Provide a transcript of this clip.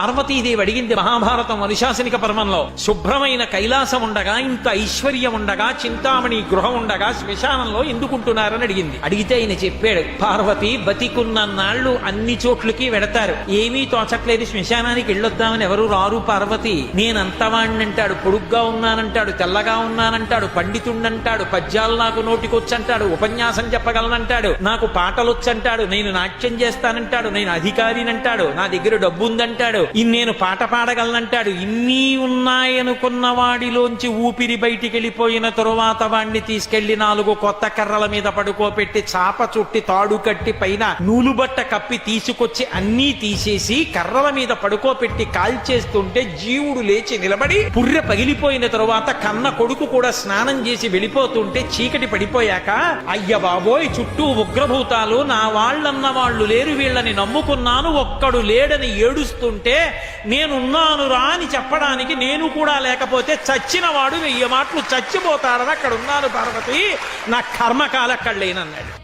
పార్వతీదేవి అడిగింది మహాభారతం అనుశాసనిక పర్వంలో, శుభ్రమైన కైలాసం ఉండగా, ఇంత ఐశ్వర్యం ఉండగా, చింతామణి గృహం ఉండగా శ్మశానంలో ఎందుకుంటున్నారని అడిగింది. అడిగితే ఆయన చెప్పాడు, పార్వతి బతికున్న నాళ్లు అన్ని చోట్లకి వెడతారు, ఏమీ తోచట్లేదు, శ్మశానానికి వెళ్ళొద్దామని ఎవరు రారు పార్వతి. నేనంతవాణ్ణంటాడు, పొడుగ్గా ఉన్నానంటాడు, తెల్లగా ఉన్నానంటాడు, పండితుండంటాడు, పద్యాలు నాకు నోటికొచ్చంటాడు, ఉపన్యాసం చెప్పగలనంటాడు, నాకు పాటలొచ్చంటాడు, నేను నాట్యం చేస్తానంటాడు, నేను అధికారినంటాడు, నా దగ్గర డబ్బు ఉందంటాడు, నేను పాట పాడగలనంటాడు. ఇన్ని ఉన్నాయనుకున్న వాడిలోంచి ఊపిరి బయటికి వెళ్ళిపోయిన తరువాత వాణ్ణి తీసుకెళ్లి 4 కొత్త కర్రల మీద పడుకోపెట్టి చాప చుట్టి తాడు కట్టి పైన నూలుబట్ట కప్పి తీసుకొచ్చి అన్నీ తీసేసి కర్రల మీద పడుకోపెట్టి కాల్చేస్తుంటే జీవుడు లేచి నిలబడి పుర్రె పగిలిపోయిన తరువాత కన్న కొడుకు కూడా స్నానం చేసి వెళ్ళిపోతుంటే చీకటి పడిపోయాక, అయ్య బాబోయ్ చుట్టూ ఉగ్రభూతాలు, నా వాళ్ళన్న వాళ్ళు లేరు, వీళ్ళని నమ్ముకున్నాను, ఒక్కడు లేడని ఏడుస్తుంటే నేనున్నాను రా అని చెప్పడానికి నేను కూడా లేకపోతే చచ్చిన వాడు 1000 మాటలు చచ్చిపోతాడని అక్కడ ఉన్నాను పార్వతి, నా కర్మకాల అక్కడ లేనన్నాడు.